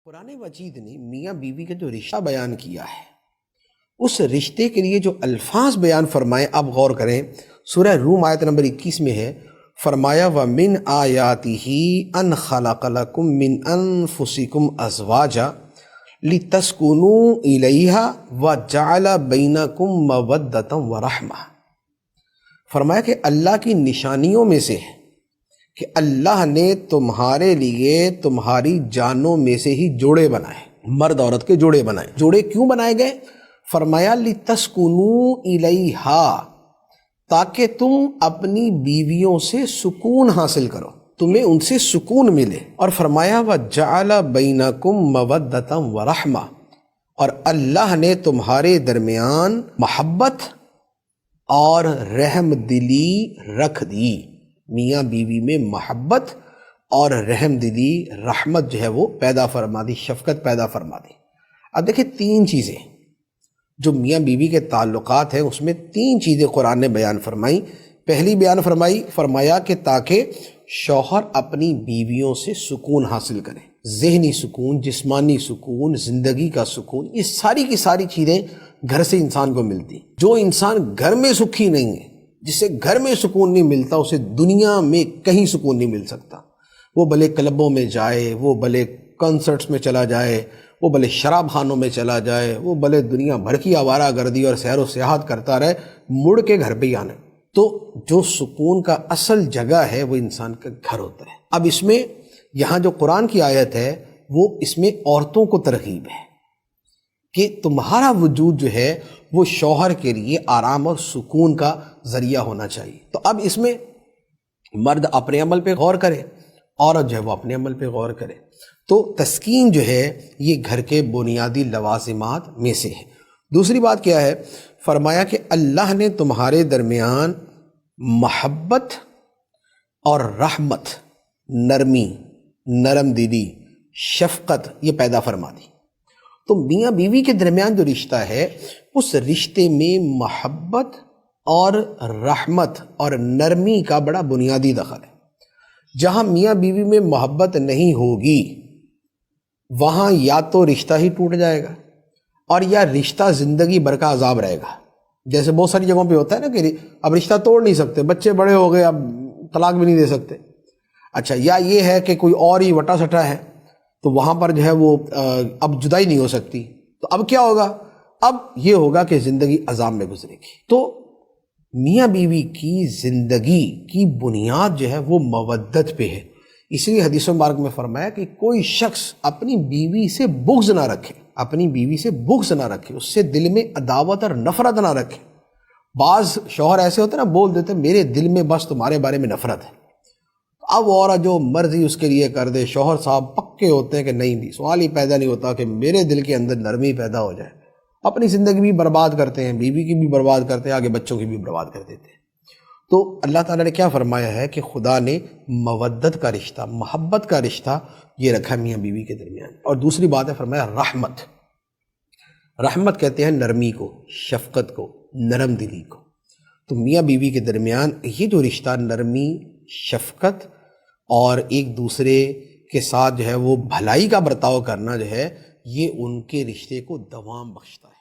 قرآن مجید نے میاں بیوی کا جو رشتہ بیان کیا ہے، اس رشتے کے لیے جو الفاظ بیان فرمائے، آپ غور کریں۔ سورہ روم آیت نمبر 21 میں ہے، فرمایا وَمِنْ آیَاتِهِ أَنْ خَلَقَ لَكُم مِّنْ أَنفُسِكُمْ أَزْوَاجًا لِتَسْكُنُوا إِلَيْهَا وَجَعَلَ بَيْنَكُم مَّوَدَّةً وَرَحْمَةً۔ فرمایا کہ اللہ کی نشانیوں میں سے ہے کہ اللہ نے تمہارے لیے تمہاری جانوں میں سے ہی جوڑے بنائے، مرد عورت کے جوڑے بنائے۔ جوڑے کیوں بنائے گئے؟ فرمایا لِتَسْكُنُوا إِلَيْهَا، تاکہ تم اپنی بیویوں سے سکون حاصل کرو، تمہیں ان سے سکون ملے۔ اور فرمایا وَجَعَلَ بَيْنَكُم مَّوَدَّةً وَرَحْمَةً، اور اللہ نے تمہارے درمیان محبت اور رحم دلی رکھ دی۔ میاں بیوی میں محبت اور رحم دلی، رحمت جو ہے وہ پیدا فرما دی، شفقت پیدا فرما دی۔ اب دیکھیں تین چیزیں جو میاں بیوی کے تعلقات ہیں، اس میں تین چیزیں قرآن نے بیان فرمائی۔ پہلی بیان فرمایا کہ تاکہ شوہر اپنی بیویوں سے سکون حاصل کرے، ذہنی سکون، جسمانی سکون، زندگی کا سکون، یہ ساری کی ساری چیزیں گھر سے انسان کو ملتی۔ جو انسان گھر میں سکھی نہیں ہے، جسے گھر میں سکون نہیں ملتا، اسے دنیا میں کہیں سکون نہیں مل سکتا۔ وہ بھلے کلبوں میں جائے، وہ بھلے کنسرٹس میں چلا جائے، وہ بھلے شراب خانوں میں چلا جائے، وہ بھلے دنیا بھر کی آوارہ گردی اور سیر و سیاحت کرتا رہے، مڑ کے گھر پہ ہی آنا۔ تو جو سکون کا اصل جگہ ہے وہ انسان کا گھر ہوتا ہے۔ اب اس میں یہاں جو قرآن کی آیت ہے، وہ اس میں عورتوں کو ترغیب ہے کہ تمہارا وجود جو ہے وہ شوہر کے لیے آرام اور سکون کا ذریعہ ہونا چاہیے۔ تو اب اس میں مرد اپنے عمل پہ غور کرے، عورت جو ہے وہ اپنے عمل پہ غور کرے۔ تو تسکین جو ہے یہ گھر کے بنیادی لوازمات میں سے ہے۔ دوسری بات کیا ہے؟ فرمایا کہ اللہ نے تمہارے درمیان محبت اور رحمت، نرمی، نرم دلی، شفقت یہ پیدا فرما دی۔ تو میاں بیوی کے درمیان جو رشتہ ہے، اس رشتے میں محبت اور رحمت اور نرمی کا بڑا بنیادی دخل ہے۔ جہاں میاں بیوی میں محبت نہیں ہوگی، وہاں یا تو رشتہ ہی ٹوٹ جائے گا اور یا رشتہ زندگی بھر کا عذاب رہے گا۔ جیسے بہت ساری جگہوں پہ ہوتا ہے نا کہ اب رشتہ توڑ نہیں سکتے، بچے بڑے ہو گئے، اب طلاق بھی نہیں دے سکتے۔ اچھا، یا یہ ہے کہ کوئی اور ہی وٹا سٹا ہے، تو وہاں پر جو ہے وہ اب جدائی نہیں ہو سکتی، تو اب کیا ہوگا؟ اب یہ ہوگا کہ زندگی عذاب میں گزرے گی۔ تو میاں بیوی کی زندگی کی بنیاد جو ہے وہ مودت پہ ہے۔ اس لیے حدیث مبارک میں فرمایا کہ کوئی شخص اپنی بیوی سے بغض نہ رکھے، اپنی بیوی سے بغض نہ رکھے، اس سے دل میں عداوت اور نفرت نہ رکھے۔ بعض شوہر ایسے ہوتے ہیں نا، بول دیتے میرے دل میں بس تمہارے بارے میں نفرت ہے، اب عورت جو مرضی اس کے لیے کر دے۔ شوہر صاحب پکے ہوتے ہیں کہ نہیں، بھی سوال ہی پیدا نہیں ہوتا کہ میرے دل کے اندر نرمی پیدا ہو جائے۔ اپنی زندگی بھی برباد کرتے ہیں، بیوی کی بھی برباد کرتے ہیں، آگے بچوں کی بھی برباد کر دیتے ہیں۔ تو اللہ تعالیٰ نے کیا فرمایا ہے کہ خدا نے مودت کا رشتہ، محبت کا رشتہ یہ رکھا میاں بیوی کے درمیان۔ اور دوسری بات ہے فرمایا رحمت۔ رحمت کہتے ہیں نرمی کو، شفقت کو، نرم دلی کو۔ تو میاں بیوی کے درمیان یہ جو رشتہ، نرمی، شفقت اور ایک دوسرے کے ساتھ جو ہے وہ بھلائی کا برتاؤ کرنا جو ہے، یہ ان کے رشتے کو دوام بخشتا ہے۔